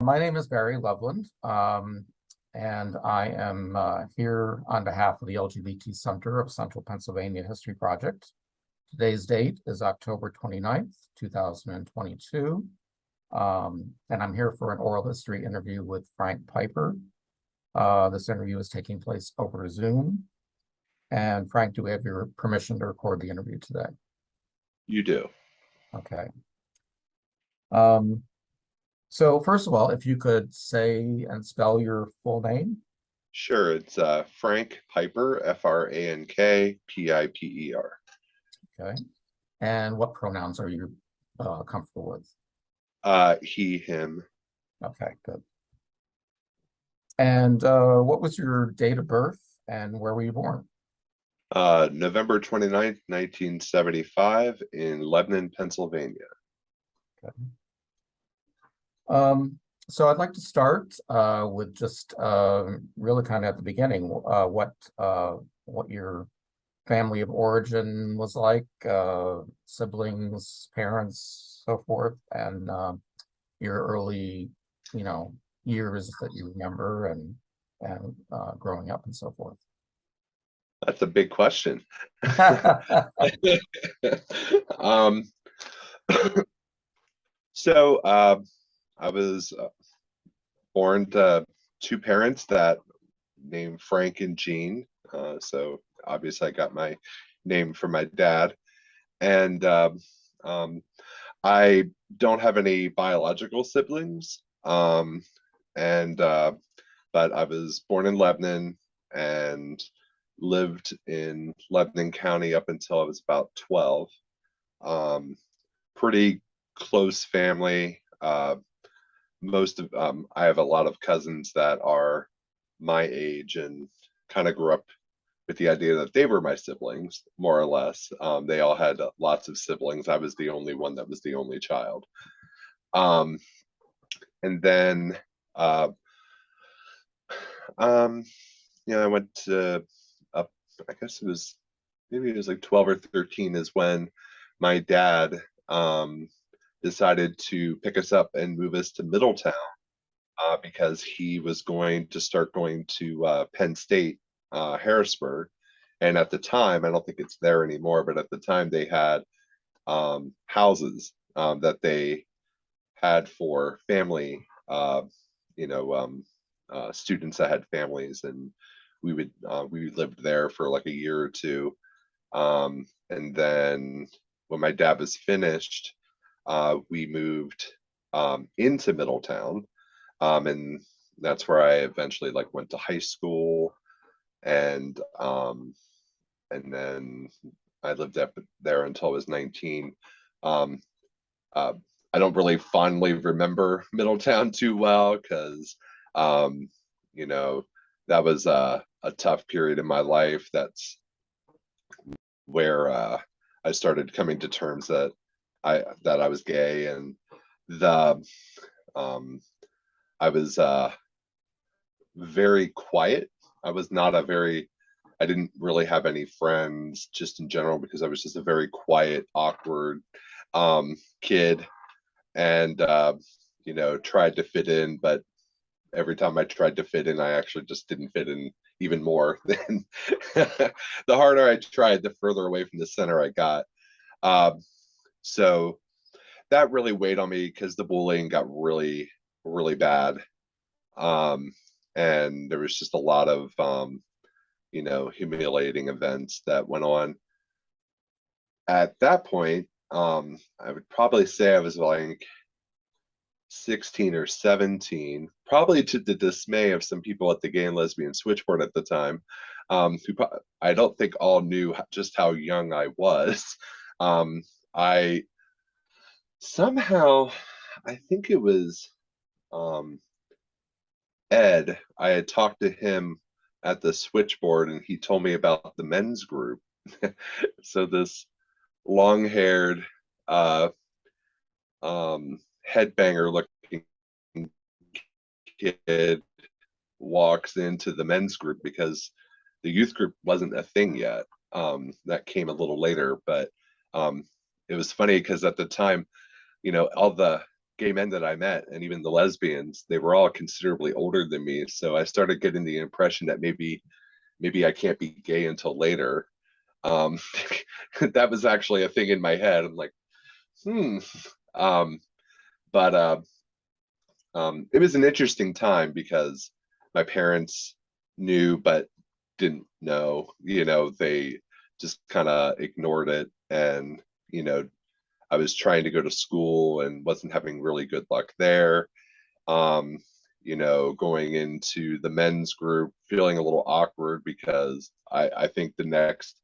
My name is Barry Loveland, and I am here on behalf of the LGBT Center of Central Pennsylvania History Project. Today's date is October 29th, 2022, and I'm here for an oral history interview with Frank Piper. This interview is taking place over Zoom. And Frank, do we have your permission to record the interview today? You do. Okay. So first of all, if you could say and spell your full name. Sure. It's Frank Piper, Frank Piper. Okay. And what pronouns are you comfortable with? He, him. Okay, good. And what was your date of birth and where were you born? November 29th, 1975 in Lebanon, Pennsylvania. Okay. So I'd like to start with just really kind of at the beginning, what your family of origin was like, siblings, parents, so forth, and your early, years that you remember and growing up and so forth. That's a big question. So I was born to two parents that named Frank and Jean. So obviously I got my name from my dad. And I don't have any biological siblings. But I was born in Lebanon and lived in Lebanon County up until I was about 12. Pretty close family. I have a lot of cousins that are my age and kind of grew up with the idea that they were my siblings, more or less. They all had lots of siblings. I was the only one that was the only child. And then, I went to, I guess maybe it was like 12 or 13 is when my dad decided to pick us up and move us to Middletown because he was going to start going to Penn State, Harrisburg. And at the time, I don't think it's there anymore, but at the time they had houses that they had for family, students that had families, and we lived there for like a year or two. And then when my dad was finished, we moved into Middletown, and that's where I eventually went to high school, and then I lived up there until I was 19. I don't really fondly remember Middletown too well because that was a tough period in my life. That's where I started coming to terms that I was gay, and I was very quiet. I didn't really have any friends just in general because I was just a very quiet, awkward kid, and tried to fit in, but every time I tried to fit in, I actually just didn't fit in even more. Then the harder I tried, the further away from the center I got. So that really weighed on me because the bullying got really, really bad. And there was just a lot of, humiliating events that went on. At that point, I would probably say I was like 16 or 17, probably to the dismay of some people at the Gay and Lesbian Switchboard at the time, who I don't think all knew just how young I was. I think it was Ed. I had talked to him at the switchboard and he told me about the men's group. So this long-haired headbanger looking kid walks into the men's group because the youth group wasn't a thing yet. That came a little later, but it was funny because at the time, all the gay men that I met, and even the lesbians, they were all considerably older than me. So I started getting the impression that maybe I can't be gay until later. Um, that was actually a thing in my head. I'm like, hmm. Um, but it was an interesting time because my parents knew but didn't know. They just kind of ignored it, and I was trying to go to school and wasn't having really good luck there. Um, going into the men's group, feeling a little awkward because I think the next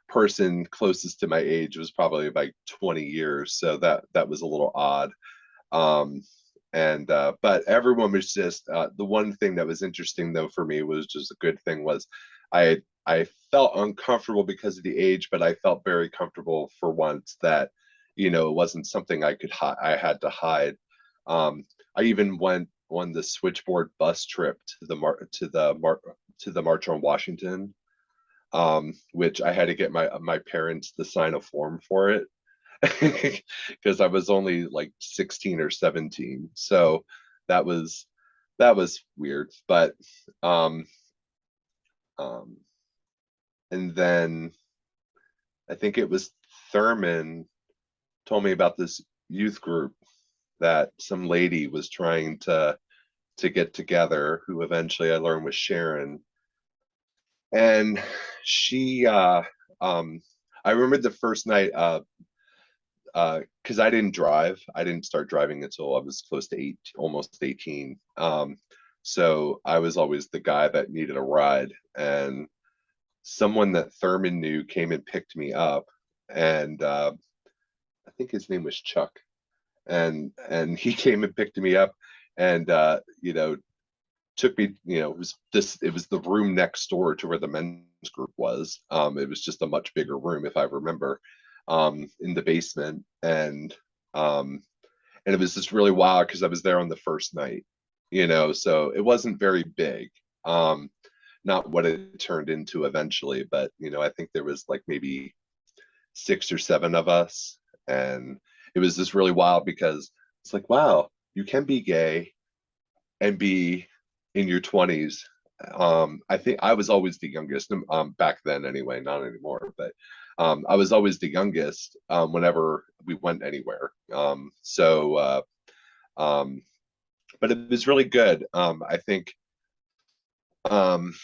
person closest to my age was probably like 20 years, so that was a little odd. Um, and But everyone was just the one thing that was interesting though for me was just a good thing was I felt uncomfortable because of the age, but I felt very comfortable for once that it wasn't something I had to hide. I even went on the switchboard bus trip to the March on Washington, which I had to get my parents to sign a form for it because I was only like 16 or 17. So that was weird. But um um and then I think it was Thurman told me about this youth group that some lady was trying to get together, who eventually I learned was Sharon. And she I remember the first night because I didn't drive. I didn't start driving until I was close to almost 18. So I was always the guy that needed a ride, and someone that Thurman knew came and picked me up, and I think his name was Chuck, and he came and picked me up, and took me. It was the room next door to where the men's group was. It was just a much bigger room, if I remember, in the basement, and it was just really wild because I was there on the first night, so it wasn't very big. Not what it turned into eventually, but I think there was like maybe 6 or 7 of us, and it was just really wild because it's like, wow, you can be gay and be in your 20s. I think I was always the youngest, back then anyway, not anymore, but I was always the youngest whenever we went anywhere. Um, but it was really good. I think, um,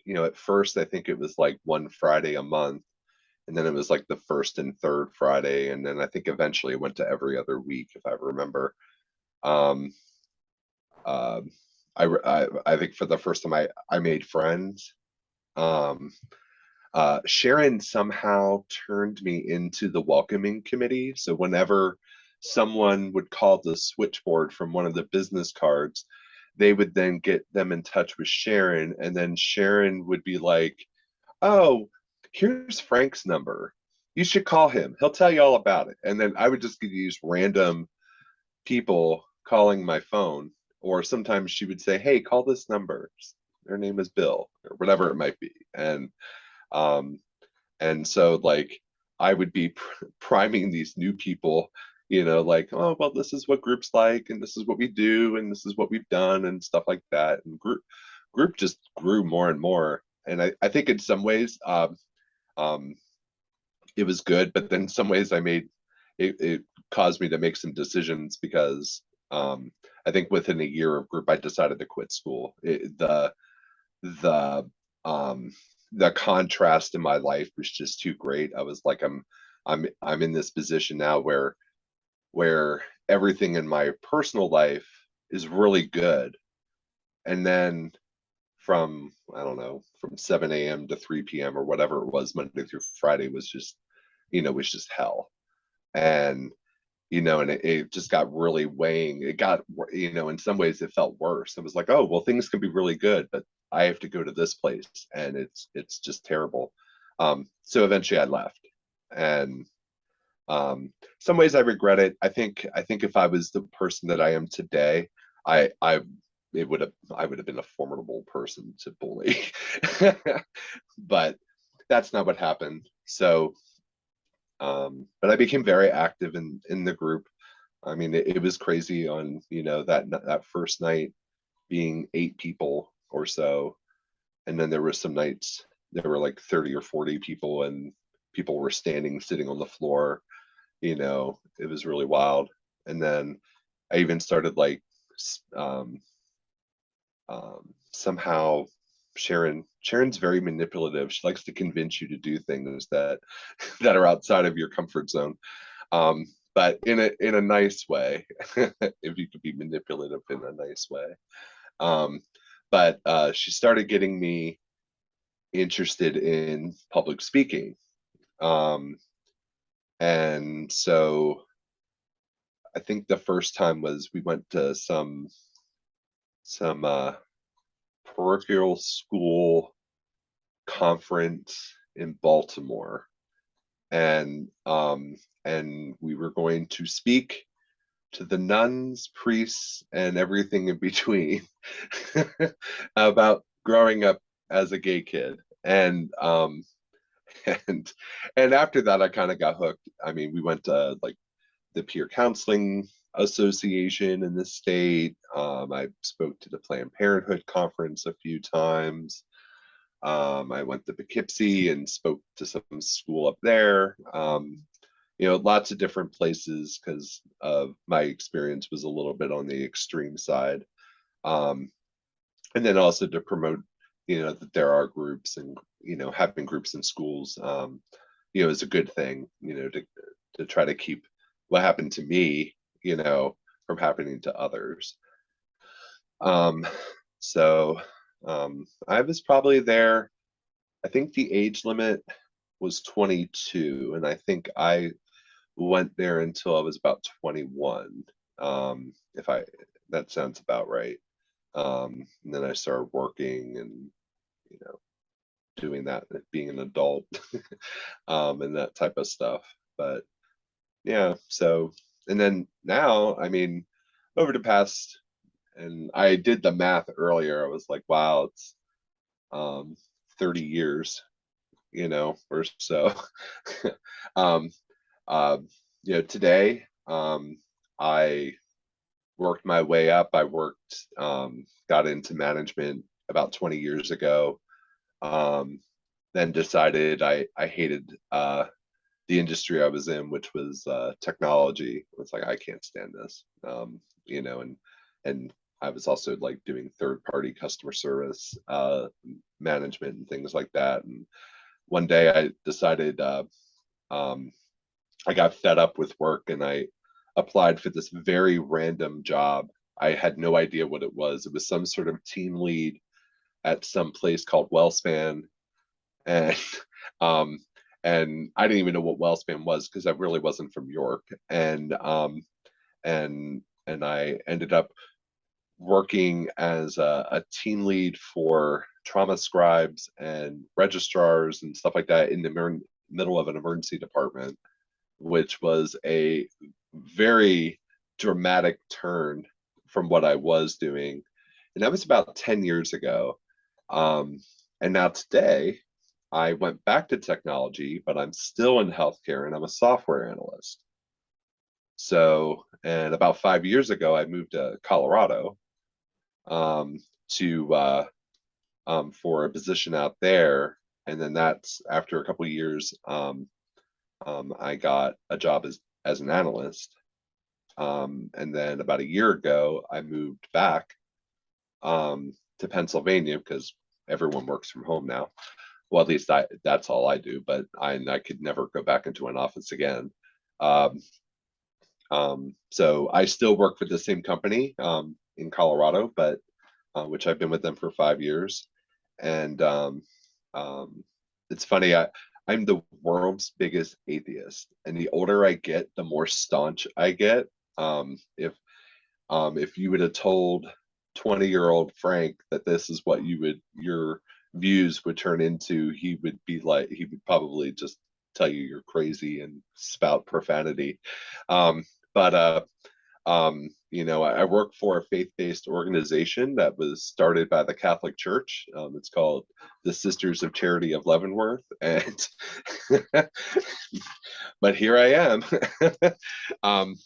at first, I think it was like one Friday a month, and then it was like the first and third Friday, and then I think eventually it went to every other week, if I remember. Um, uh, I think for the first time I made friends. Um, Sharon somehow turned me into the welcoming committee. So whenever someone would call the switchboard from one of the business cards, they would then get them in touch with Sharon, and then Sharon would be like, "Oh, here's Frank's number. You should call him. He'll tell you all about it." And then I would just get these random people calling my phone, or sometimes she would say, "Hey, call this number. Their name is Bill," or whatever it might be. Um, and so like I would be priming these new people, like, "Oh, well, this is what group's like, and this is what we do, and this is what we've done," and stuff like that. And group just grew more and more. And I think in some ways, um, it was good, but then in some ways it caused me to make some decisions because I think within a year of group, I decided to quit school. The um, the contrast in my life was just too great. I was like, I'm in this position now where everything in my personal life is really good, and then from I don't know, from 7 a.m. to 3 p.m. or whatever it was, Monday through Friday was just hell. And and it just got really weighing. It got, in some ways it felt worse. It was like, oh, well, things can be really good, but I have to go to this place and it's just terrible. So eventually I left. And some ways I regret it. I think if I was the person that I am today, I I would have been a formidable person to bully. But that's not what happened. So but I became very active in the group. I mean, it was crazy on, you know, that first night being 8 people or so. And then there were some nights there were like 30 or 40 people and people were standing, sitting on the floor, you know, it was really wild. And then I even started like somehow Sharon's very manipulative. She likes to convince you to do things that that are outside of your comfort zone. But in a nice way, if you could be manipulative in a nice way. But she started getting me interested in public speaking. And so I think the first time was we went to some parochial school conference in Baltimore, and we were going to speak to the nuns, priests, and everything in between about growing up as a gay kid. And and after that I kind of got hooked. I mean, we went to like the peer counseling association in the state. I spoke to the Planned Parenthood conference a few times. I went to Poughkeepsie and spoke to some school up there. You know, lots of different places because my experience was a little bit on the extreme side. Um, and then also to promote, you know, that there are groups, and, you know, having groups in schools, you know, is a good thing, you know, to try to keep what happened to me, you know, from happening to others. Um, so I was probably there. I think the age limit was 22, and I think I went there until I was about 21. If I That sounds about right. And then I started working and, you know, doing that, being an adult, and that type of stuff. But yeah, so, and then now, I mean, over the past, and I did the math earlier, I was like, wow, it's 30 years, you know, or so. um, you know, today, I worked my way up. I got into management about 20 years ago. Then decided I hated the industry I was in, which was technology. It's like, I can't stand this, you know, and I was also like doing third-party customer service management and things like that. And one day I decided I got fed up with work and I applied for this very random job. I had no idea what it was. It was some sort of team lead at some place called Wellspan, and um, and I didn't even know what Wellspan was because I really wasn't from York, and I ended up working as a team lead for trauma scribes and registrars and stuff like that in the middle of an emergency department, which was a very dramatic turn from what I was doing. And that was about 10 years ago. And now today, I went back to technology, but I'm still in healthcare and I'm a software analyst. So, and about 5 years ago, I moved to Colorado to for a position out there. And then that's after a couple of years, I got a job as an analyst. And then about a year ago, I moved back to Pennsylvania because everyone works from home now. Well, at least that's all I do, but I could never go back into an office again. So I still work for the same company in Colorado, but which I've been with them for 5 years. And it's funny, I'm the world's biggest atheist, and the older I get, the more staunch I get. If you would have told 20-year-old Frank that this is what your views would turn into, he would probably just tell you you're crazy and spout profanity. But you know, I work for a faith-based organization that was started by the Catholic Church. It's called the Sisters of Charity of Leavenworth, and but here I am.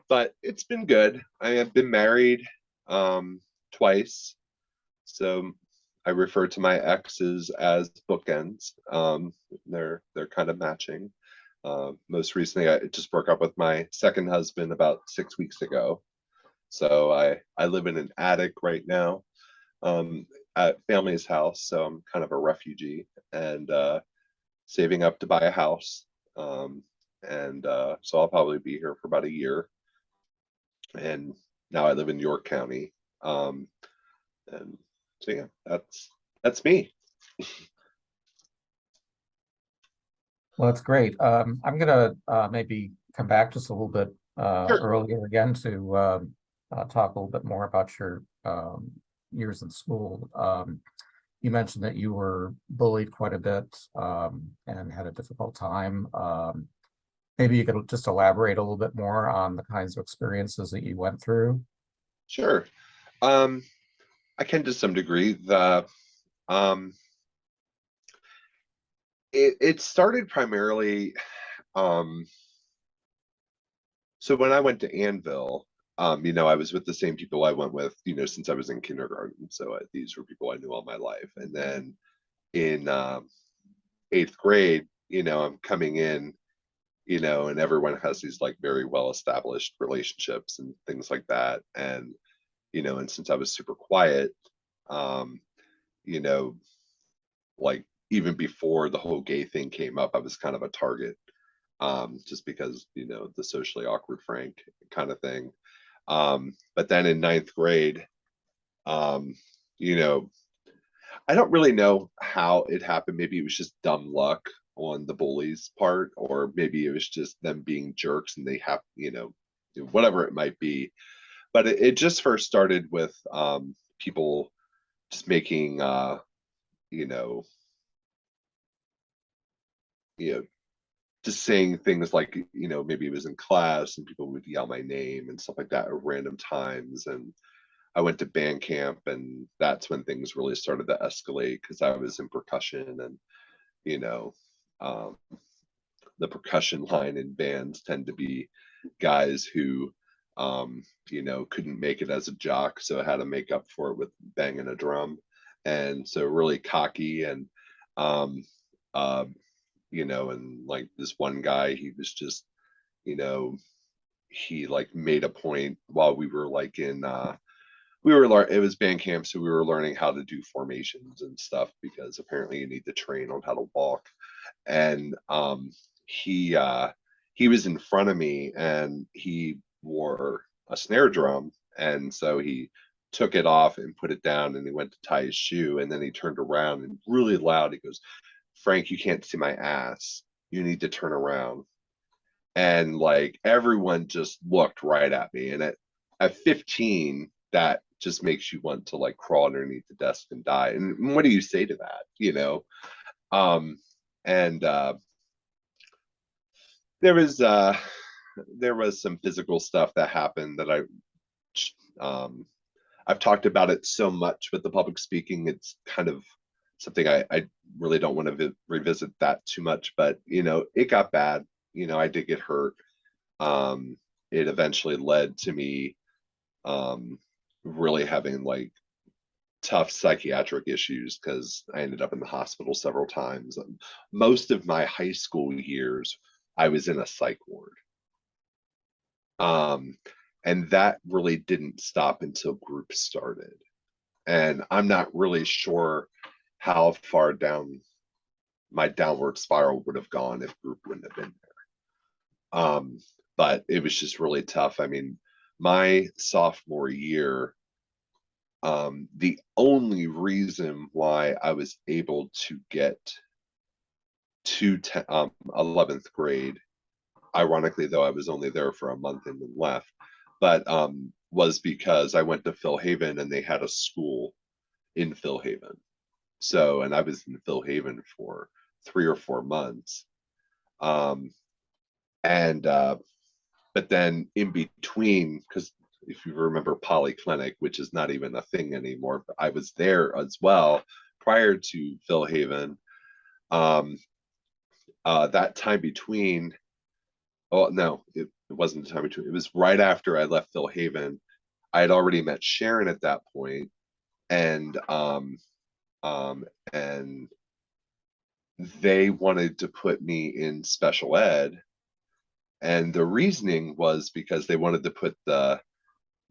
But it's been good. I have been married twice, so I refer to my exes as bookends. They're kind of matching. Most recently, I just broke up with my second husband about 6 weeks ago. So I live in an attic right now at family's house. So I'm kind of a refugee and saving up to buy a house. And so I'll probably be here for about a year. And now I live in York County. And so yeah, that's me. Well, that's great. I'm gonna maybe come back just a little bit Sure. earlier again to talk a little bit more about your years in school. You mentioned that you were bullied quite a bit and had a difficult time. Maybe you could just elaborate a little bit more on the kinds of experiences that you went through. Sure. Um, I can to some degree. Um, it started primarily. Um, so when I went to Anvil, I was with the same people I went with, since I was in kindergarten. So these were people I knew all my life. And then in eighth grade, I'm coming in, and everyone has these like very well established relationships and things like that. And since I was super quiet, um, you know, like even before the whole gay thing came up, I was kind of a target, just because, the socially awkward Frank kind of thing. But then in ninth grade, um, you know, I don't really know how it happened. Maybe it was just dumb luck on the bullies' part, or maybe it was just them being jerks and they have, whatever it might be. But it just first started with people just making, you know, you know, just saying things like, maybe it was in class and people would yell my name and stuff like that at random times. And I went to band camp, and that's when things really started to escalate because I was in percussion, and you know, um, the percussion line in bands tend to be guys who, couldn't make it as a jock, so I had to make up for it with banging a drum, and so really cocky and, um, uh, and like this one guy, he was just, you know, he like made a point while we were like in it was band camp, so we were learning how to do formations and stuff because apparently you need to train on how to walk. And he was in front of me, and he wore a snare drum, and so he took it off and put it down, and he went to tie his shoe, and then he turned around and really loud he goes, "Frank, you can't see my ass, you need to turn around." And like everyone just looked right at me, and at 15 that just makes you want to like crawl underneath the desk and die. And what do you say to that, um and there was some physical stuff that happened that I've talked about it so much with the public speaking, it's kind of something I really don't want to revisit that too much, but it got bad. I did get hurt. It eventually led to me really having like tough psychiatric issues because I ended up in the hospital several times. And most of my high school years, I was in a psych ward. And that really didn't stop until group started. And I'm not really sure how far down my downward spiral would have gone if group wouldn't have been there. But it was just really tough. I mean, my sophomore year, the only reason why I was able to get to 11th grade, ironically, though I was only there for a month and then left, but was because I went to Phil Haven and they had a school in Phil Haven. So, and I was in Phil Haven for 3 or 4 months. But then in between, because if you remember Polyclinic, which is not even a thing anymore, but I was there as well prior to Phil Haven. That time between, oh no, it wasn't the time between, it was right after I left Phil Haven. I had already met Sharon at that point, and um, and they wanted to put me in special ed, and the reasoning was because they wanted to put the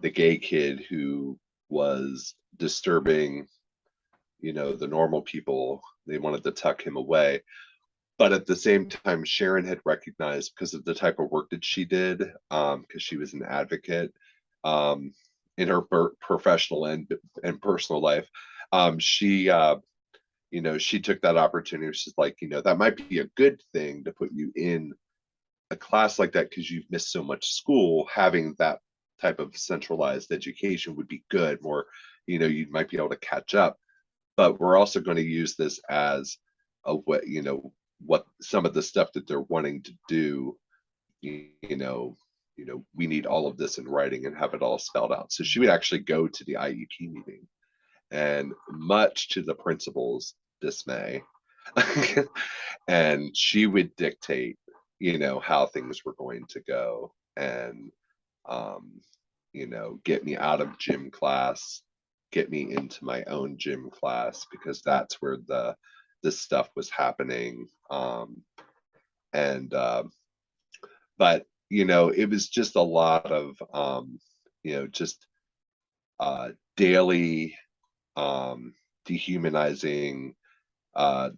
gay kid who was disturbing, the normal people. They wanted to tuck him away. But at the same time, Sharon had recognized, because of the type of work that she did, because she was an advocate um, in her professional and personal life, she she took that opportunity. She's like, that might be a good thing to put you in a class like that because you've missed so much school. Having that type of centralized education would be good. More, you might be able to catch up. But we're also going to use this as a way, what some of the stuff that they're wanting to do, we need all of this in writing and have it all spelled out. So she would actually go to the IEP meeting, and much to the principal's dismay, and she would dictate, how things were going to go, and um, get me out of gym class, get me into my own gym class, because that's where this stuff was happening. And but it was just a lot of just daily dehumanizing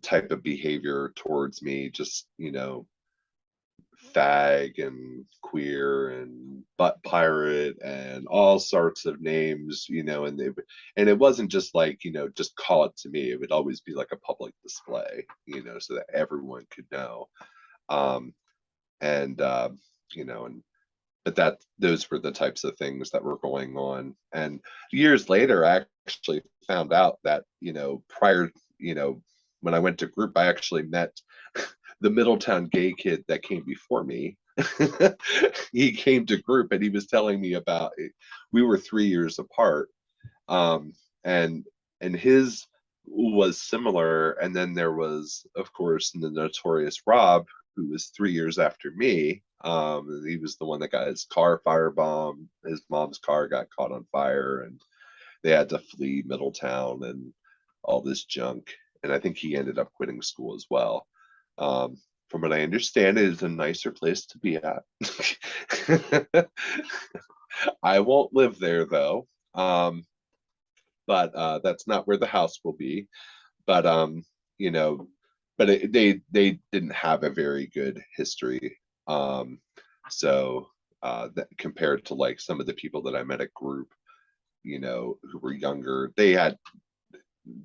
type of behavior towards me, just fag and queer and butt pirate and all sorts of names, and it wasn't just like, just call it to me. It would always be like a public display, so that everyone could know. um and and but those were the types of things that were going on. And years later, I actually found out that, prior, when I went to group, I actually met the Middletown gay kid that came before me. He came to group and he was telling me about it. We were 3 years apart. Um, and his was similar. And then there was, of course, the notorious Rob, who was 3 years after me. He was the one that got his car firebombed. His mom's car got caught on fire, and they had to flee Middletown and all this junk. And I think he ended up quitting school as well. From what I understand, it is a nicer place to be at. I won't live there though. But that's not where the house will be. But you know, but they didn't have a very good history. Um, so that compared to like some of the people that I met at group, who were younger,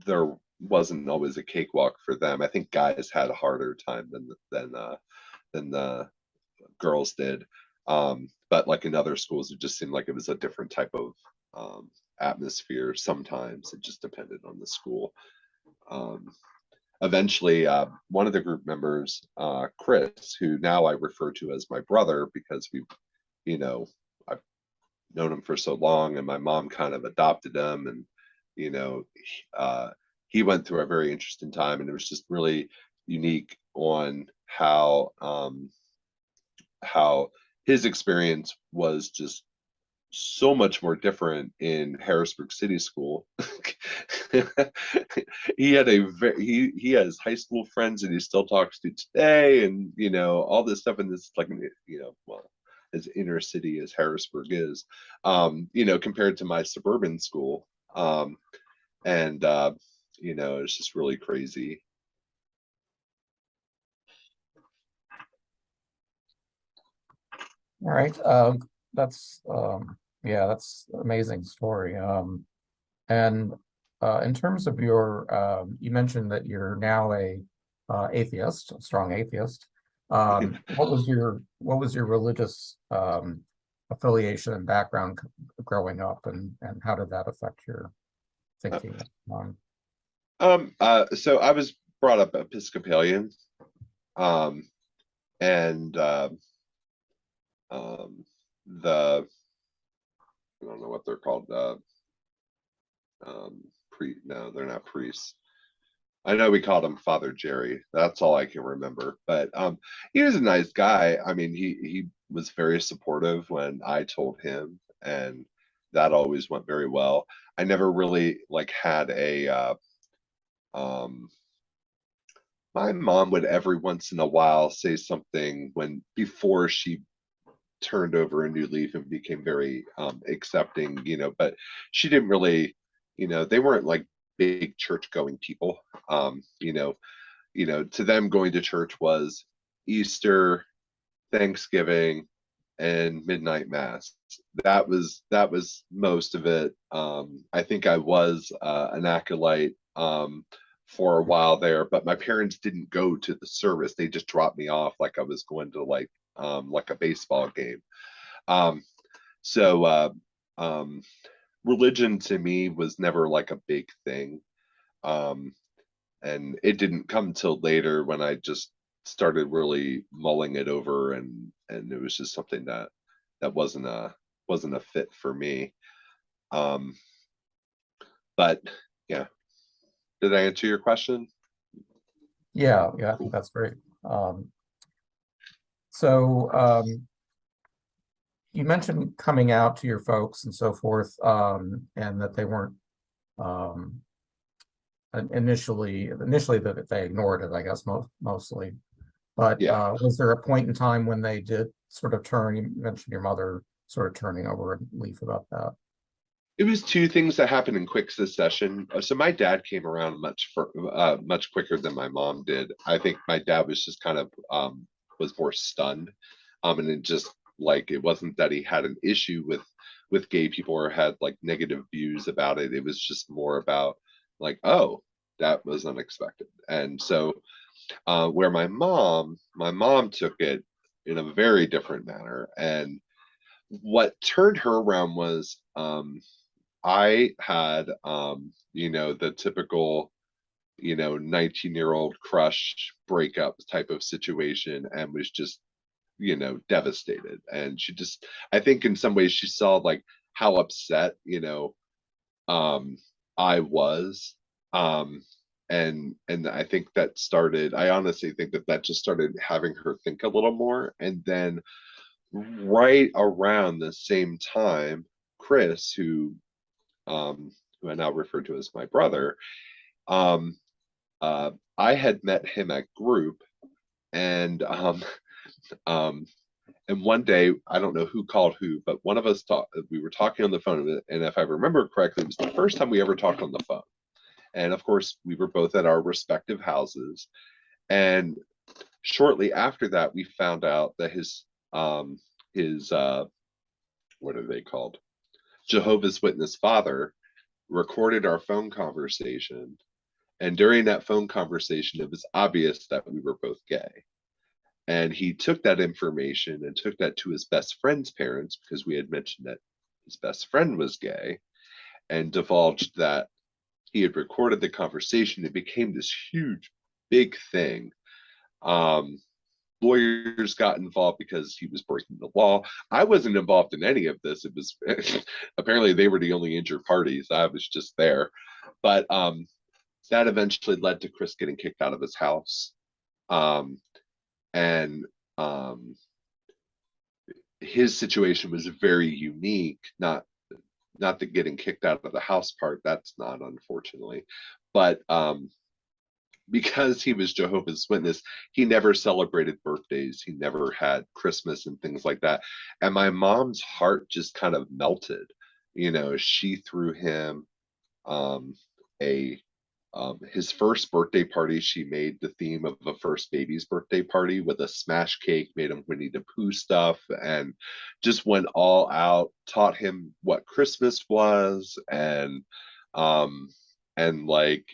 there wasn't always a cakewalk for them. I think guys had a harder time than the girls did. But like in other schools, it just seemed like it was a different type of atmosphere. Sometimes it just depended on the school. Um, Eventually, one of the group members, Chris, who now I refer to as my brother because I've known him for so long, and my mom kind of adopted him, and you know, he went through a very interesting time, and it was just really unique on how his experience was just so much more different in Harrisburg City School. He had he has high school friends and he still talks to today, and all this stuff in this, like, well, as inner city as Harrisburg is, compared to my suburban school. And it's just really crazy. All right. That's yeah, that's an amazing story. And in terms of your, you mentioned that you're now a atheist, a strong atheist. What was your religious affiliation and background growing up, and how did that affect your thinking? So I was brought up Episcopalian, um, and the I don't know what they're called. No, they're not priests. I know we called him Father Jerry. That's all I can remember. But he was a nice guy. I mean, he was very supportive when I told him, and that always went very well. I never really like had a um my mom would every once in a while say something when before she turned over a new leaf and became very accepting, but she didn't really, they weren't like big church going people. Um, you know, to them going to church was Easter, Thanksgiving, and midnight mass. That was most of it. I think I was an acolyte for a while there, but my parents didn't go to the service. They just dropped me off like I was going to like a baseball game. Um, so um, religion to me was never like a big thing. Um, and it didn't come till later when I just started really mulling it over, and it was just something that wasn't a fit for me. Um, but yeah, did I answer your question? Yeah, I think that's great. So you mentioned coming out to your folks and so forth, and that they weren't um, initially that they ignored it, I guess mostly. But Yeah. was there a point in time when they did sort of turn? You mentioned your mother sort of turning over a leaf about that. It was two things that happened in quick succession. So my dad came around much quicker than my mom did. I think my dad was just kind of was more stunned, and it just like it wasn't that he had an issue with gay people or had like negative views about it. It was just more about like, oh, that was unexpected. And so where my mom took it in a very different manner, and what turned her around was I had, the typical, 19-year-old crush breakup type of situation and was just, devastated. And she just, I think in some ways she saw like how upset, um, I was. Um, and I think that started, I honestly think that just started having her think a little more. And then right around the same time, Chris, who I now refer to as my brother, um, I had met him at group, and um, and one day I don't know who called who, but one of us thought we were talking on the phone, and if I remember correctly, it was the first time we ever talked on the phone. And of course, we were both at our respective houses, and shortly after that, we found out that his what are they called? Jehovah's Witness father recorded our phone conversation. And during that phone conversation, it was obvious that we were both gay. And he took that information and took that to his best friend's parents because we had mentioned that his best friend was gay and divulged that he had recorded the conversation. It became this huge, big thing. Um, Lawyers got involved because he was breaking the law. I wasn't involved in any of this. It was apparently they were the only injured parties. I was just there. But that eventually led to Chris getting kicked out of his house. Um, and his situation was very unique. Not the getting kicked out of the house part. That's not, unfortunately, but because he was Jehovah's Witness, he never celebrated birthdays. He never had Christmas and things like that. And my mom's heart just kind of melted. She threw him um, a his first birthday party. She made the theme of a first baby's birthday party with a smash cake, made him Winnie the Pooh stuff, and just went all out. Taught him what Christmas was, um, and like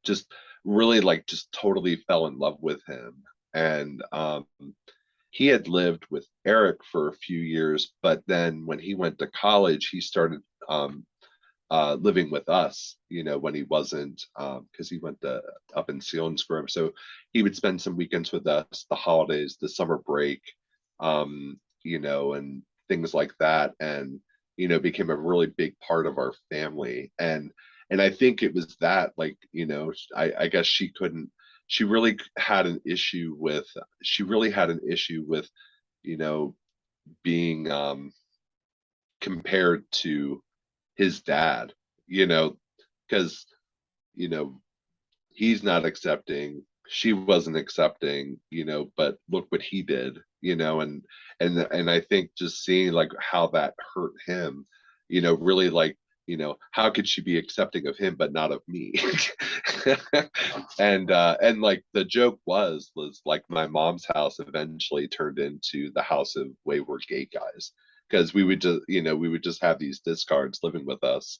just really like just totally fell in love with him. And he had lived with Eric for a few years, but then when he went to college, he started living with us, when he wasn't, because he went up in Selinsgrove. So he would spend some weekends with us, the holidays, the summer break, and things like that. And, became a really big part of our family. And and I think it was that, like, I guess she really had an issue with, you know, being compared to his dad, because, you know, he's not accepting, she wasn't accepting, but look what he did, and I think just seeing like how that hurt him, really, like, how could she be accepting of him but not of me? And like the joke was like my mom's house eventually turned into the house of wayward gay guys, because we would just have these discards living with us,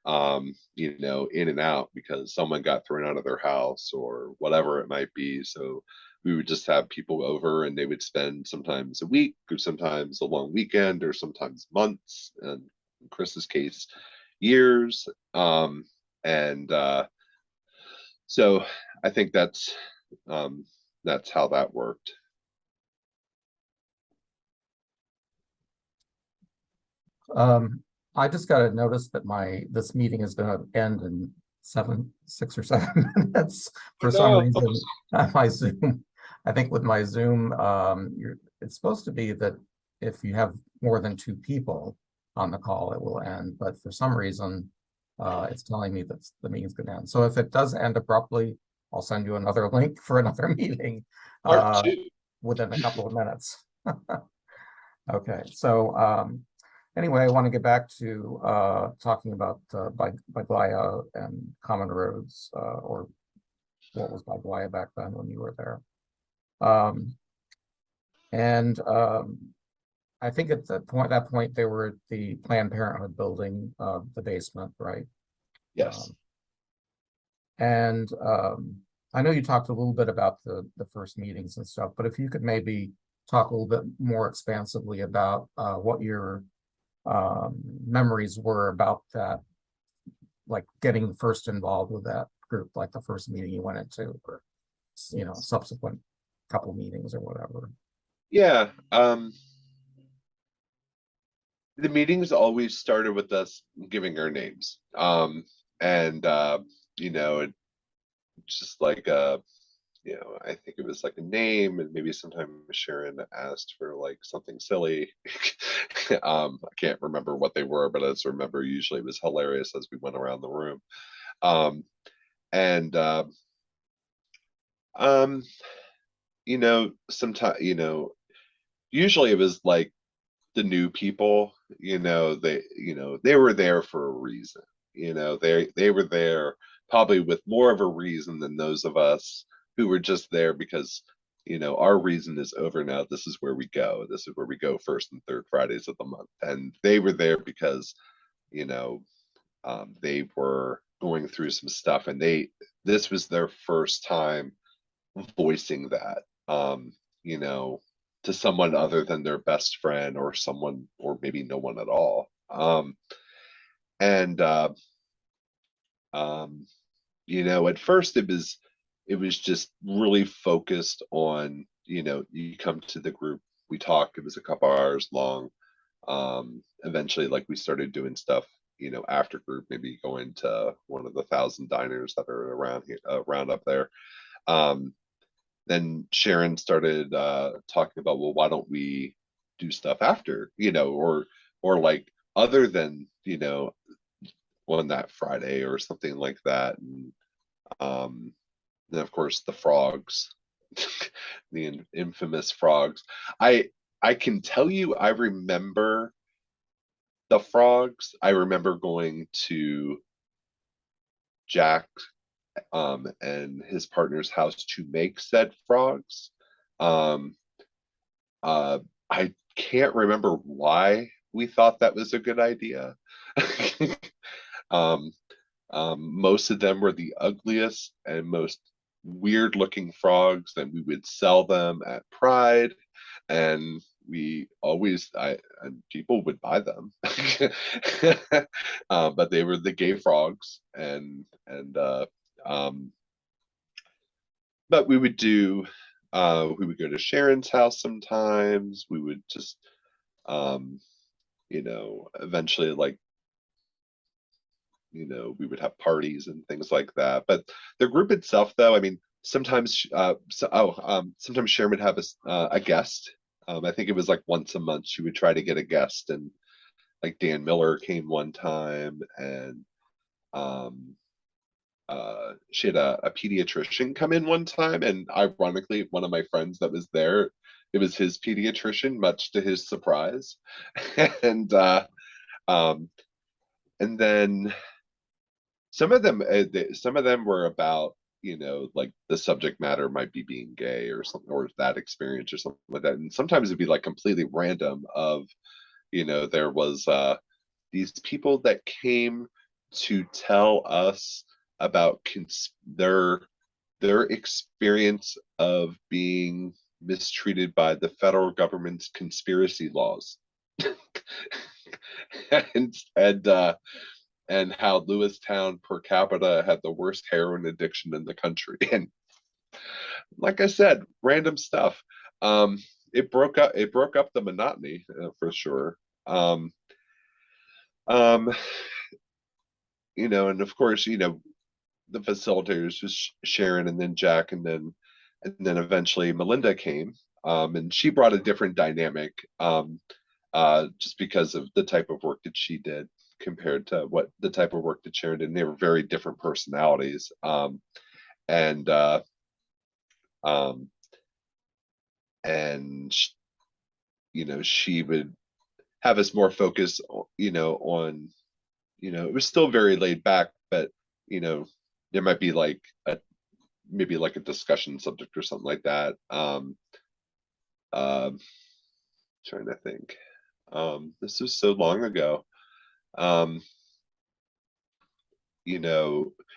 in and out because someone got thrown out of their house or whatever it might be. So we would just have people over and they would spend sometimes a week or sometimes a long weekend or sometimes months, and in Chris's case, years. And So I think that's how that worked. I just got a notice that this meeting is going to end in 6 or 7 minutes for some No. reason. My Zoom, I think with my Zoom, it's supposed to be that if you have more than 2 people on the call, it will end. But for some reason, it's telling me that the meeting's going to end. So if it does end abruptly, I'll send you another link for another meeting Part two. within a couple of minutes. Okay, so anyway, I want to get back to talking about Baglia and common roads, or what was Baglia back then when you were there. And I think at that point they were at the Planned Parenthood building, the basement, right? Yes. And I know you talked a little bit about the first meetings and stuff, but if you could maybe talk a little bit more expansively about what your memories were about that, like getting first involved with that group, like the first meeting you went into, or subsequent couple meetings or whatever. Yeah. The meetings always started with us giving our names. And it just like I think it was like a name, and maybe sometimes Sharon asked for like something silly. I can't remember what they were, but I just remember usually it was hilarious as we went around the room. And sometimes, usually it was like the new people, they were there for a reason. They were there probably with more of a reason than those of us who were just there because our reason is over now. This is where we go. This is where we go first and third Fridays of the month. And they were there because they were going through some stuff, and this was their first time voicing that, to someone other than their best friend or someone, or maybe no one at all. And at first it was just really focused on, you come to the group, we talk, it was a couple hours long. Eventually, like, we started doing stuff, after group, maybe going to one of the 1,000 diners that are around here, around up there. Then Sharon started talking about, well, why don't we do stuff after, or like other than, on that Friday or something like that. And then of course the frogs, the infamous frogs. I can tell you, I remember the frogs. I remember going to Jack and his partner's house to make said frogs. Um, I can't remember why we thought that was a good idea. um, Most of them were the ugliest and most weird looking frogs, and we would sell them at Pride, and we always, and people would buy them. But they were the gay frogs, but we would go to Sharon's house sometimes. We would just eventually, like, we would have parties and things like that. But the group itself, though, I mean, sometimes sometimes Sharon would have a guest. I think it was like once a month she would try to get a guest, and like Dan Miller came one time, and she had a pediatrician come in one time, and ironically, one of my friends that was there, it was his pediatrician, much to his surprise. and um, and then some of them were about, like the subject matter might be being gay or something, or that experience or something like that. And sometimes it'd be like completely random of, there was these people that came to tell us about their experience of being mistreated by the federal government's conspiracy laws. and how Lewistown per capita had the worst heroin addiction in the country. And like I said, random stuff. It broke up the monotony, for sure. Um, and of course, the facilitators was Sharon, and then Jack, and then eventually Melinda came. And she brought a different dynamic, just because of the type of work that she did compared to what the type of work that Sharon did. And they were very different personalities. And she would have us more focus, on, it was still very laid back, but there might be like maybe like a discussion subject or something like that. Trying to think. This was so long ago.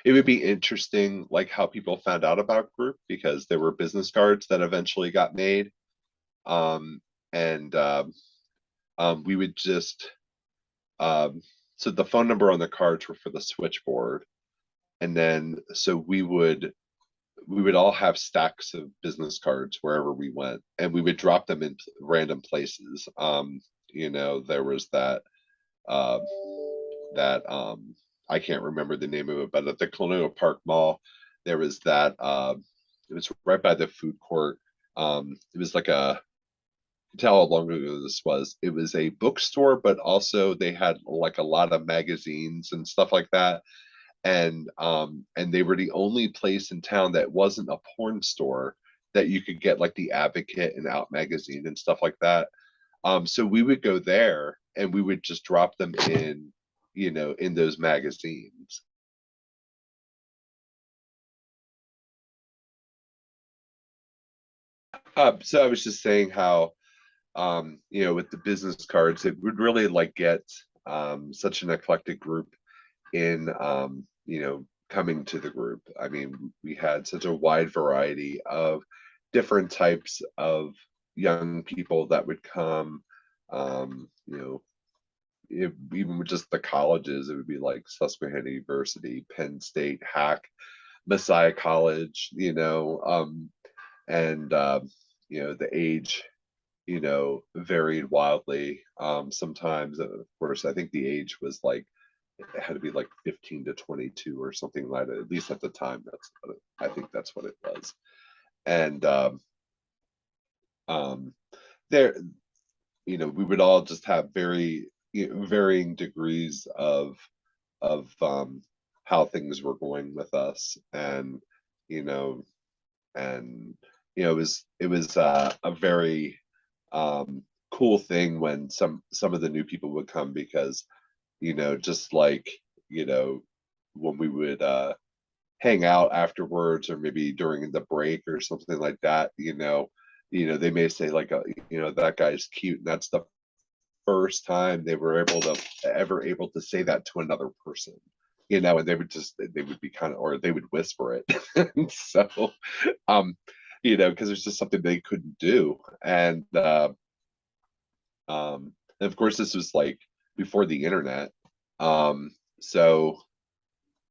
It would be interesting, like how people found out about group, because there were business cards that eventually got made. And we would just, so the phone number on the cards were for the switchboard. And then, so we would all have stacks of business cards wherever we went, and we would drop them in random places. There was that, I can't remember the name of it, but at the Colonial Park Mall, there was that, it was right by the food court. It was like tell how long ago this was. It was a bookstore, but also they had like a lot of magazines and stuff like that. And they were the only place in town that wasn't a porn store, that you could get like the Advocate and Out magazine and stuff like that. So we would go there and we would just drop them in, in those magazines. So I was just saying how, with the business cards, it would really like get such an eclectic group in, coming to the group. I mean, we had such a wide variety of different types of young people that would come. Even with just the colleges, it would be like Susquehanna University, Penn State, Hack, Messiah College, and the age, varied wildly. Sometimes, of course, I think the age was like, it had to be like 15 to 22 or something like that. At least at the time, I think that's what it was. And there, we would all just have varying degrees of how things were going with us. And it was a very cool thing when some of the new people would come, because just like, when we would hang out afterwards, or maybe during the break or something like that, they may say like, that guy's cute, and that's the first time they were ever able to say that to another person, and they would be kind of, or they would whisper it. And so, because it's just something they couldn't do. And of course, this was like before the internet. So,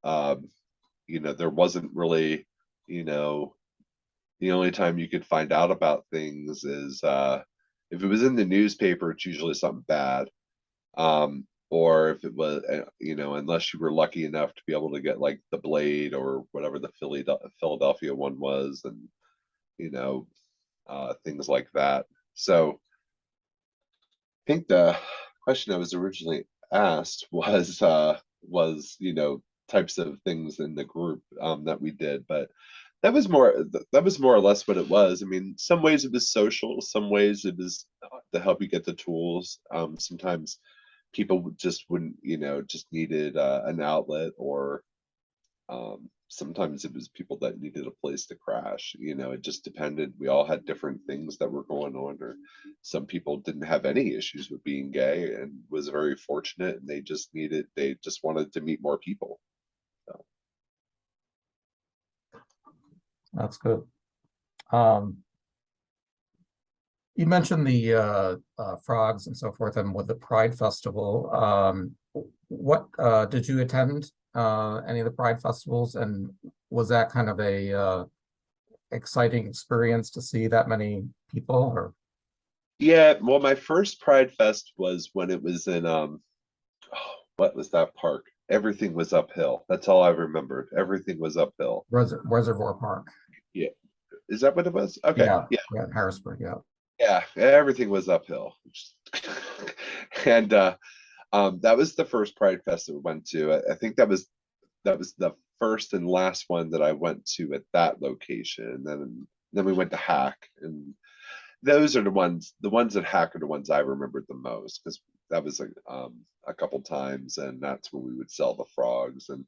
there wasn't really, the only time you could find out about things is if it was in the newspaper, it's usually something bad. or if it was, you know, unless you were lucky enough to be able to get like the Blade or whatever the Philadelphia one was, and you know, things like that. So I think the question I was originally asked was, you know, types of things in the group that we did, but that was more or less what it was. I mean, some ways it was social, some ways it was to help you get the tools. Sometimes people just wouldn't, you know, just needed an outlet, or sometimes it was people that needed a place to crash. You know, it just depended. We all had different things that were going on, or some people didn't have any issues with being gay and was very fortunate, and they just wanted to meet more people. So. That's good. You mentioned the frogs and so forth, and with the Pride Festival. What did you attend any of the Pride festivals, and was that kind of a exciting experience to see that many people? Or Yeah, well, my first Pride Fest was when it was in what was that park? Everything was uphill. That's all I remembered. Everything was uphill. Reservoir Park? Yeah. Is that what it was? Okay. Yeah, Yeah. yeah, Harrisburg. Yeah. Yeah. Everything was uphill. And that was the first Pride Fest that we went to. I think that was the first and last one that I went to at that location. Then we went to Hack, and those are the ones at Hack are the ones I remembered the most, because that was a couple times, and that's when we would sell the frogs, and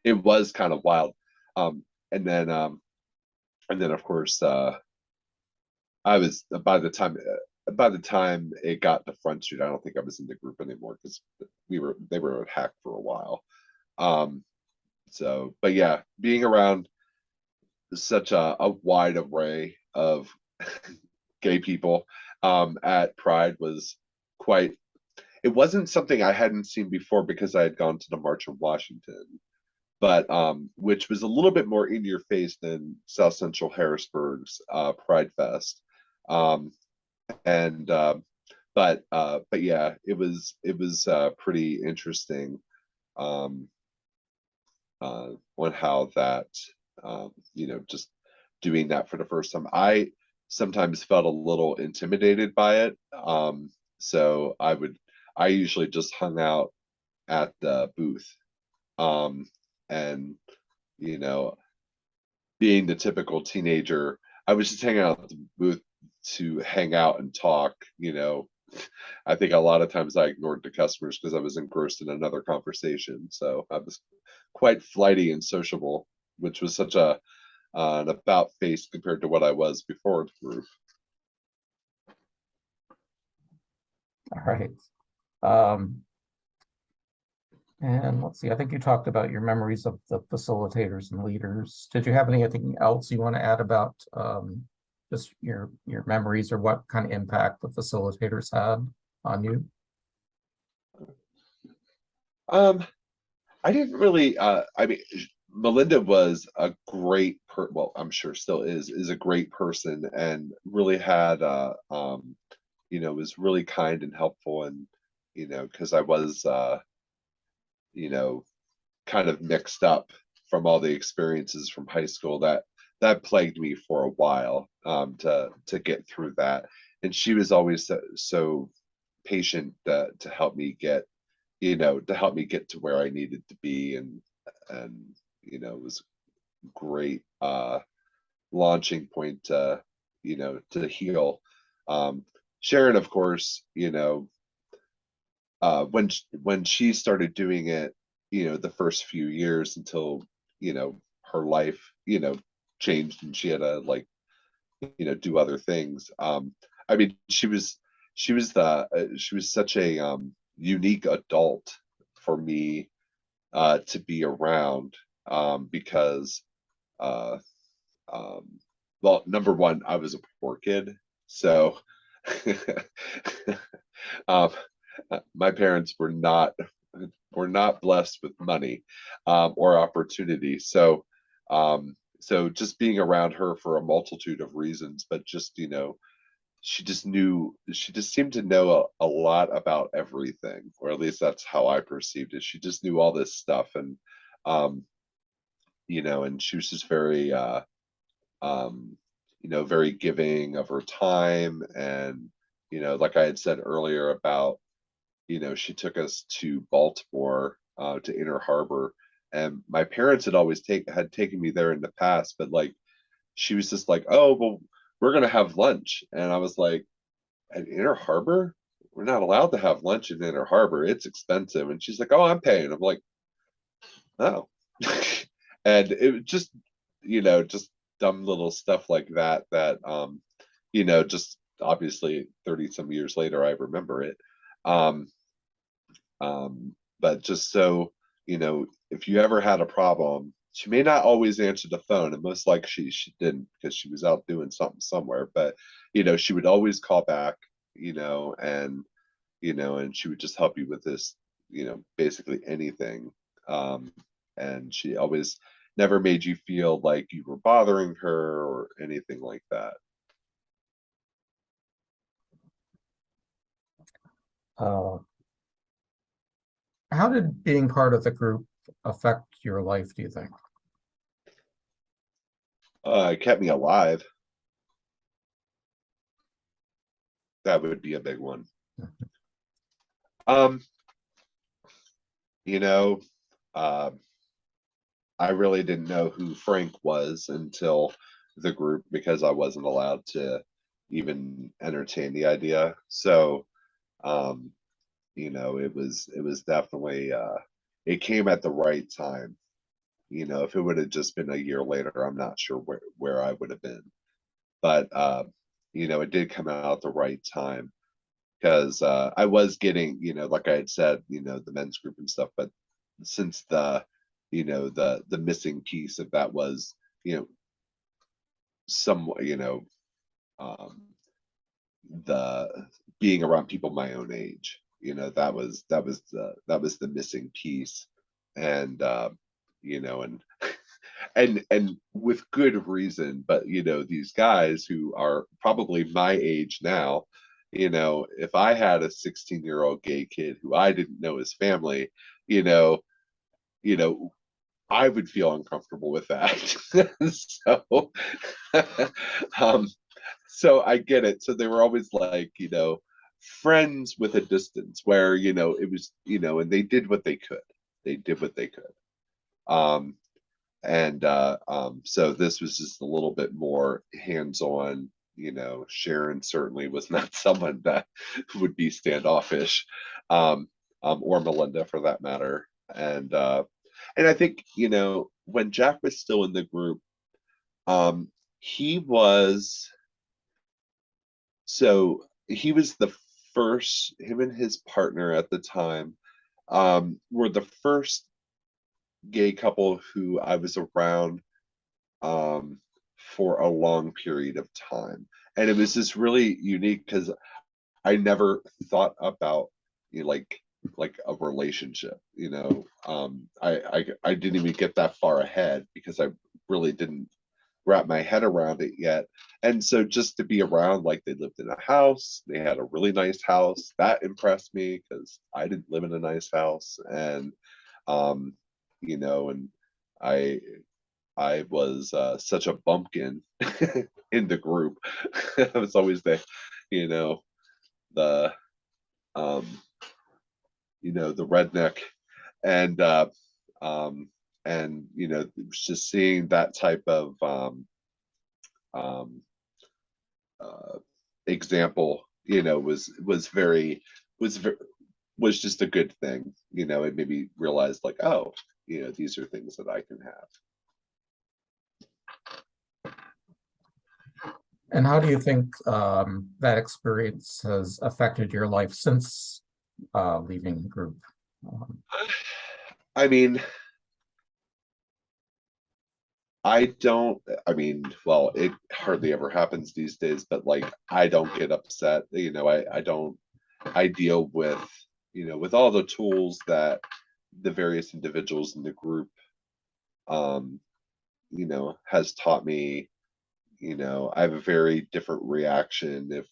it was kind of wild. Um, and then of course I was by the time it got to Front Street, I don't think I was in the group anymore, because they were at Hack for a while. Um, so, but yeah, being around such a wide array of gay people at Pride was quite. It wasn't something I hadn't seen before, because I had gone to the March on Washington, but which was a little bit more in your face than South Central Harrisburg's Pride Fest. Um, and but yeah, it was pretty interesting um, on how that you know, just doing that for the first time. I sometimes felt a little intimidated by it, so I usually just hung out at the booth, um, and you know, being the typical teenager, I was just hanging out at the booth to hang out and talk, you know. I think a lot of times I ignored the customers because I was engrossed in another conversation. So I was quite flighty and sociable, which was such an about face compared to what I was before the group. All right. Um, and let's see, I think you talked about your memories of the facilitators and leaders. Did you have anything else you want to add about just your memories, or what kind of impact the facilitators had on you? I didn't really I mean, Melinda was a great well, I'm sure still is a great person, and really had you know, was really kind and helpful, and you know, because I was you know, kind of mixed up from all the experiences from high school that plagued me for a while, to get through that. And she was always so patient to help me get, you know, to help me get to where I needed to be, and you know, it was great launching point to, you know, to heal. Sharon, of course, you know, when she started doing it, you know, the first few years until, you know, her life, you know, changed and she had to, like, you know, do other things. I mean, she was such a unique adult for me to be around, because uh, um, well, number one, I was a poor kid, so um, my parents were not blessed with money or opportunity. So so just being around her for a multitude of reasons, but just, you know, she just seemed to know a lot about everything, or at least that's how I perceived it. She just knew all this stuff, and um, and she was just very um, very giving of her time. And, like I had said earlier about, she took us to Baltimore, to Inner Harbor, and my parents had taken me there in the past, but like she was just like, oh, well, we're gonna have lunch. And I was like, at Inner Harbor? We're not allowed to have lunch in Inner Harbor. It's expensive. And she's like, oh, I'm paying. I'm like, oh. And it was just, just dumb little stuff like that, just obviously 30 some years later, I remember it. Um, but just so, if you ever had a problem, she may not always answer the phone, and most likely she didn't, because she was out doing something somewhere. But she would always call back, and she would just help you with this, basically anything. And she always never made you feel like you were bothering her or anything like that. Uh, how did being part of the group affect your life, do you think? It kept me alive. That would be a big one. Um, you know, uh, I really didn't know who Frank was until the group, because I wasn't allowed to even entertain the idea. So, um, it was definitely it came at the right time. If it would have just been a year later, I'm not sure where I would have been. But it did come out at the right time, because I was getting, like I had said, the men's group and stuff. But since the missing piece of that was, somewhat, um, the being around people my own age, that was the missing piece. And and and with good reason. But these guys who are probably my age now, if I had a 16-year-old gay kid who I didn't know his family, you know you know I would feel uncomfortable with that. So um so I get it. So they were always like, friends with a distance, where it was, and they did what they could. They did what they could. um and so this was just a little bit more hands-on. Sharon certainly was not someone that would be standoffish, or Melinda for that matter. And I think, when Jack was still in the group, um he was he was the first. Him and his partner at the time were the first gay couple who I was around um, for a long period of time. And it was just really unique, because I never thought about, like a relationship. I didn't even get that far ahead, because I really didn't wrap my head around it yet. And so just to be around, like, they lived in a house, they had a really nice house, that impressed me, because I didn't live in a nice house. And um, and I I was such a bumpkin in the group. I was always you know, the um, the redneck. And um, it was just seeing that type of um, uh, example, was was just a good thing. It made me realize, like, oh, these are things that I can have. And how do you think that experience has affected your life since leaving the group? Um, I mean, well, it hardly ever happens these days, but like, I don't get upset. I don't, I deal with all the tools that the various individuals in the group, um, has taught me. I have a very different reaction if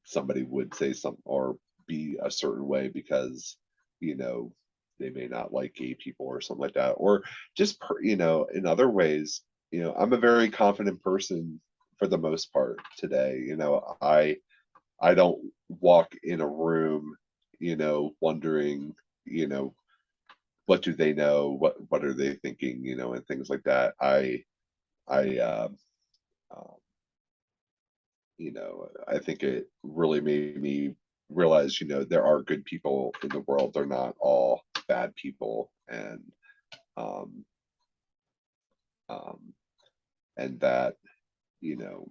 somebody would say something or be a certain way because, you know, they may not like gay people or something like that, or just, you know, in other ways, you know, I'm a very confident person for the most part today. You know, I don't walk in a room, you know, wondering, you know, what do they know, what are they thinking, you know, and things like that. I um, you know, I think it really made me realize, you know, there are good people in the world. They're not all bad people, um, um, and that, you know,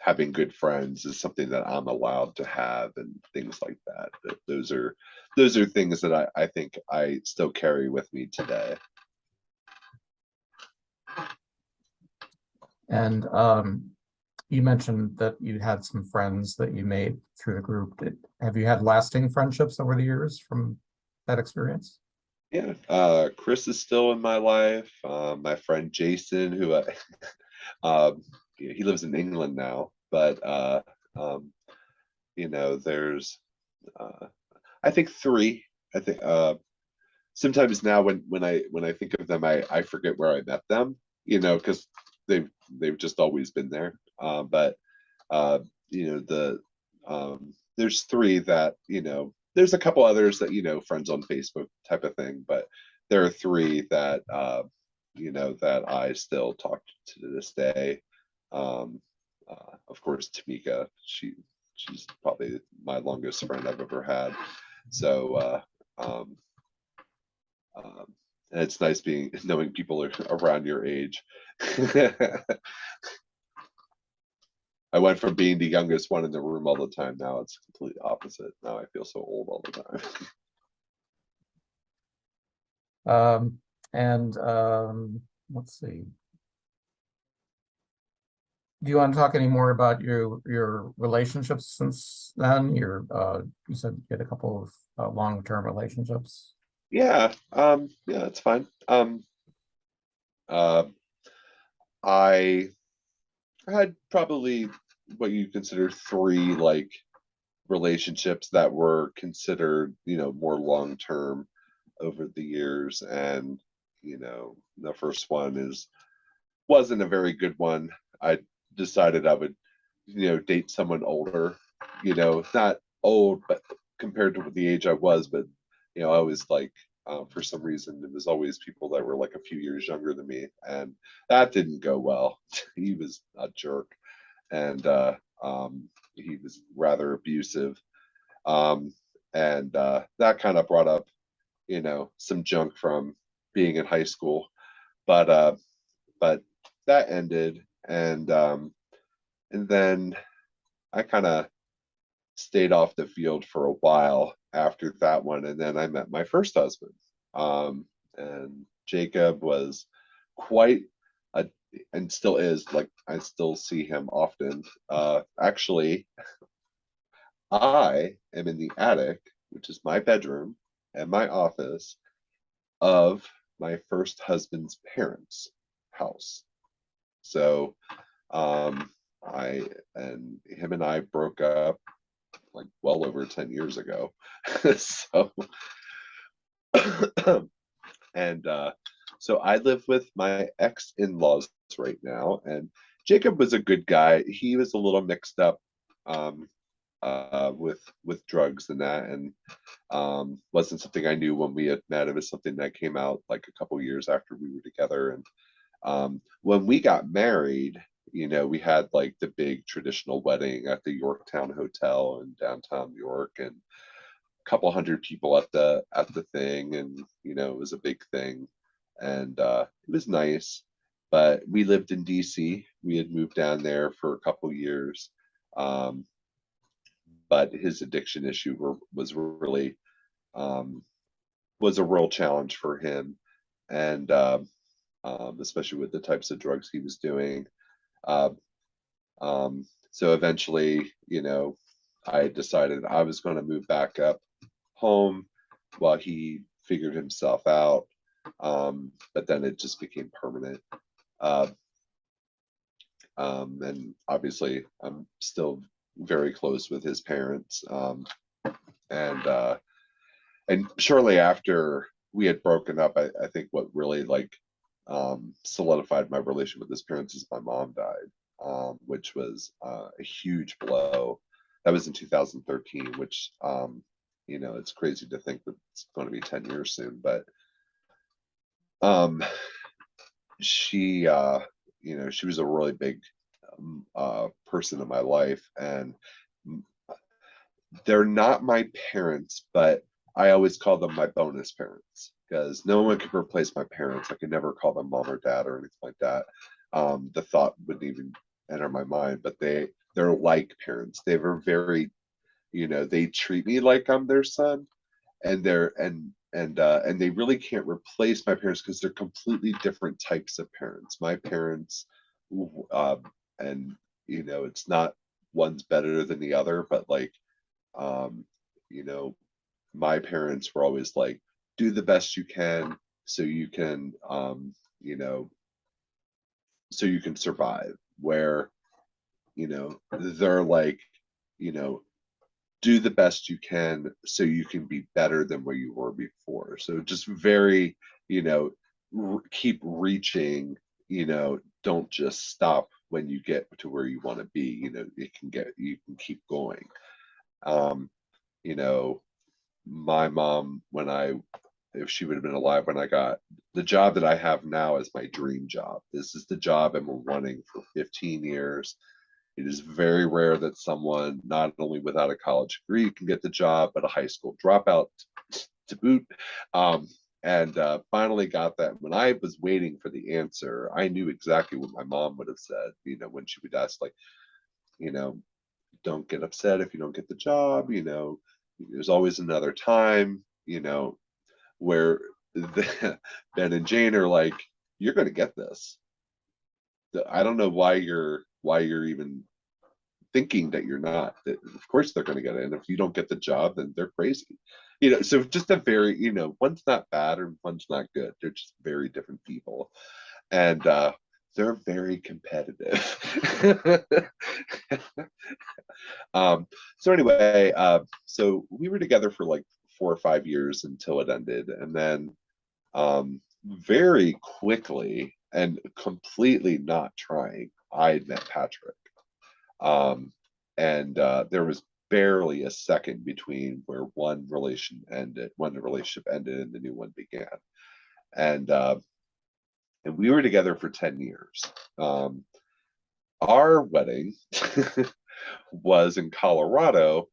having good friends is something that I'm allowed to have, and things like that. Those are things that I think I still carry with me today. And you mentioned that you had some friends that you made through the group. Have you had lasting friendships over the years from that experience? Yeah, Chris is still in my life. My friend Jason, who he lives in England now, but um, you know, there's uh, I think three. I think sometimes now when I think of them, I forget where I met them. You know, because they've just always been there. But uh, you know, there's three that, you know, there's a couple others that, you know, friends on Facebook type of thing, but there are three that you know, that I still talk to this day. Of course, Tamika, she's probably my longest friend I've ever had. So um, um, and it's nice being knowing people are around your age. I went from being the youngest one in the room all the time. Now it's completely opposite. Now I feel so old all the time. Um, and let's see. Do you want to talk any more about your relationships since then? You said you had a couple of long-term relationships. Yeah, yeah, that's fine. Uh, I had probably what you consider three like relationships that were considered, you know, more long term over the years, and you know, the first one wasn't a very good one. I decided I would, you know, date someone older, you know, not old, but compared to the age I was, but you know, I was like, for some reason, it was always people that were like a few years younger than me, and that didn't go well. He was a jerk, and he was rather abusive, um, and that kind of brought up, you know, some junk from being in high school, but but that ended, and then I kind of stayed off the field for a while after that one, and then I met my first husband, and Jacob was quite a, and still is, like, I still see him often. Actually, I am in the attic, which is my bedroom and my office, of my first husband's parents' house. So I and him and I broke up like well over 10 years ago. So and so I live with my ex in-laws right now, and Jacob was a good guy. He was a little mixed up um with drugs and that, and wasn't something I knew when we had met. It was something that came out like a couple years after we were together. And when we got married, you know, we had like the big traditional wedding at the Yorktown Hotel in downtown New York, and a couple hundred people at the thing, and you know, it was a big thing, and it was nice. But we lived in DC. We had moved down there for a couple years, um, but his addiction issue was really um, was a real challenge for him, and especially with the types of drugs he was doing. Uh, so eventually, you know, I decided I was going to move back up home while he figured himself out. But then it just became permanent. Uh, and obviously, I'm still very close with his parents. And shortly after we had broken up, I think what really like solidified my relation with his parents is my mom died, which was a huge blow. That was in 2013, which you know, it's crazy to think that it's going to be 10 years soon, but um, she you know, she was a really big person in my life, and they're not my parents, but I always call them my bonus parents because no one could replace my parents. I could never call them mom or dad or anything like that. The thought wouldn't even enter my mind, but they're like parents. They were very, you know, they treat me like I'm their son, and and they really can't replace my parents because they're completely different types of parents. My parents, um, and you know, it's not one's better than the other, but like um, you know, my parents were always like, do the best you can so you can, you know, so you can survive. Where, you know, they're like, you know, do the best you can so you can be better than where you were before. So just very, you know, keep reaching, you know, don't just stop when you get to where you want to be. You know, you can keep going. Um, you know, my mom, when if she would have been alive when I got the job that I have now is my dream job. This is the job I've been wanting for 15 years. It is very rare that someone, not only without a college degree, can get the job, but a high school dropout to boot. Um, and finally got that. When I was waiting for the answer, I knew exactly what my mom would have said, you know, when she would ask, like, you know, don't get upset if you don't get the job, you know, there's always another time, you know, where Ben and Jane are like, you're going to get this. I don't know why you're even thinking that you're not. That of course they're going to get it, and if you don't get the job, then they're crazy. You know, so just a very, you know, one's not bad or one's not good. They're just very different people, and they're very competitive. So anyway, so we were together for like 4 or 5 years until it ended, and then very quickly and completely not trying, I had met Patrick. Um, and there was barely a second between where one relationship ended and the new one began. And and we were together for 10 years. Our wedding was in Colorado,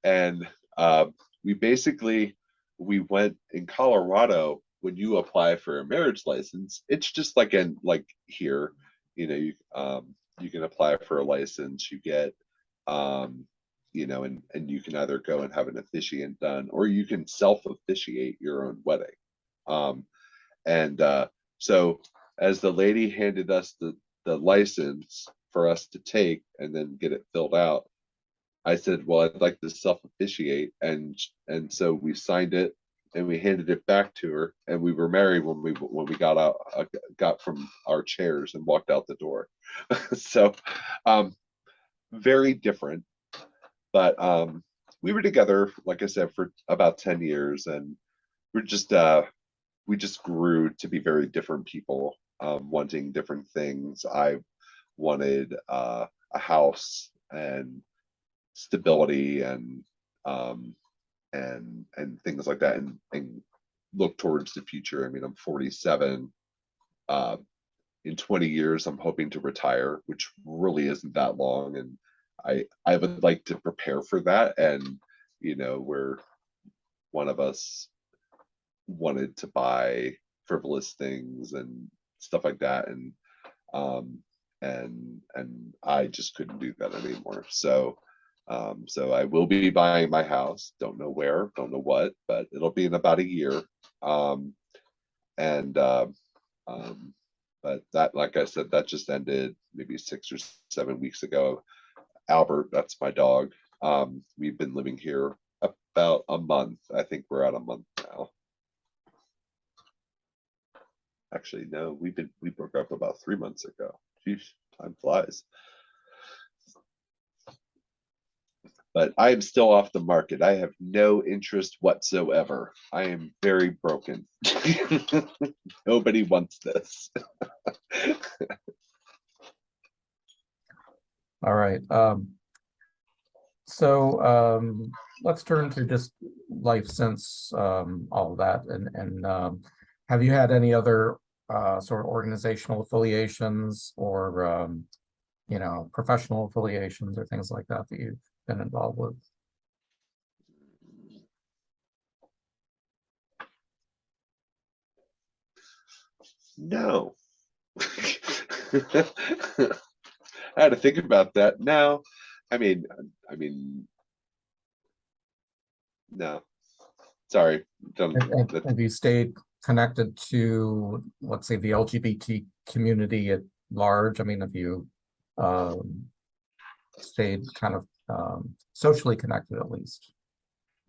and uh, we basically we went in Colorado. When you apply for a marriage license, it's just like in like here, you know, you can apply for a license, you get um you know, and you can either go and have an officiant done or you can self officiate your own wedding. um and so as the lady handed us the license for us to take and then get it filled out, I said, well, I'd like to self officiate, and so we signed it and we handed it back to her, and we were married when we got out, got from our chairs and walked out the door. So um very different, but we were together, like I said, for about 10 years, and we're just we just grew to be very different people, wanting different things. I wanted a house and stability um and things like that, and look towards the future. I mean, I'm 47. uh in 20 years I'm hoping to retire, which really isn't that long, and I would like to prepare for that. And you know, where one of us wanted to buy frivolous things and stuff like that, um and I just couldn't do that anymore. So so I will be buying my house. Don't know where, don't know what, but it'll be in about a year. Um, and um, but that, like I said, that just ended maybe 6 or 7 weeks ago. Albert, that's my dog. We've been living here about a month. I think we're at a month now. Actually, no, we broke up about 3 months ago. Jeez, time flies. but I am still off the market. I have no interest whatsoever. I am very broken. Nobody wants this. All right. So let's turn to just life since all of that. And have you had any other sort of organizational affiliations or professional affiliations or things like that that you've been involved with? No. I had to think about that. No, I mean, no. Sorry. Have you stayed connected to, let's say, the LGBT community at large? I mean, have you stayed kind of socially connected at least?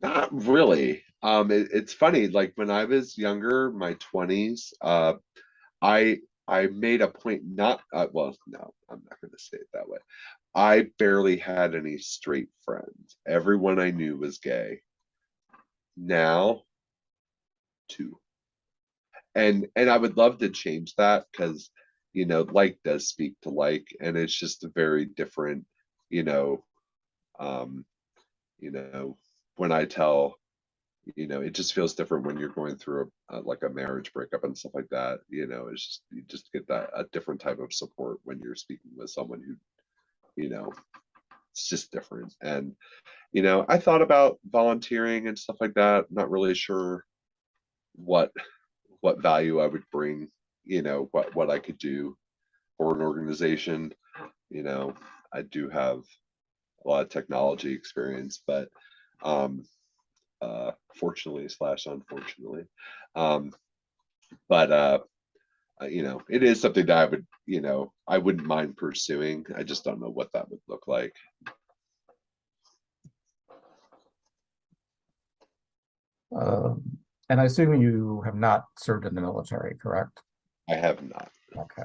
Not really. It's funny. Like when I was younger, my 20s, I I made a point not. Well, no, I'm not going to say it that way. I barely had any straight friends. Everyone I knew was gay. Now, two. And I would love to change that because like does speak to like, and it's just a very different, you know, um, you know, when I tell, it just feels different when you're going through like a marriage breakup and stuff like that. It's just you just get that a different type of support when you're speaking with someone who, it's just different. And I thought about volunteering and stuff like that. Not really sure what value I would bring, what I could do for an organization. I do have a lot of technology experience, but fortunately slash unfortunately. But it is something that I would, I wouldn't mind pursuing. I just don't know what that would look like. And I assume you have not served in the military, correct? I have not. Okay.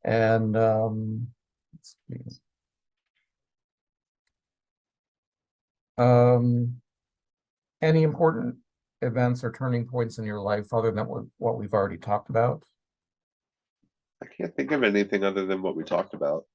And let's see. Any important events or turning points in your life other than what we've already talked about? I can't think of anything other than what we talked about.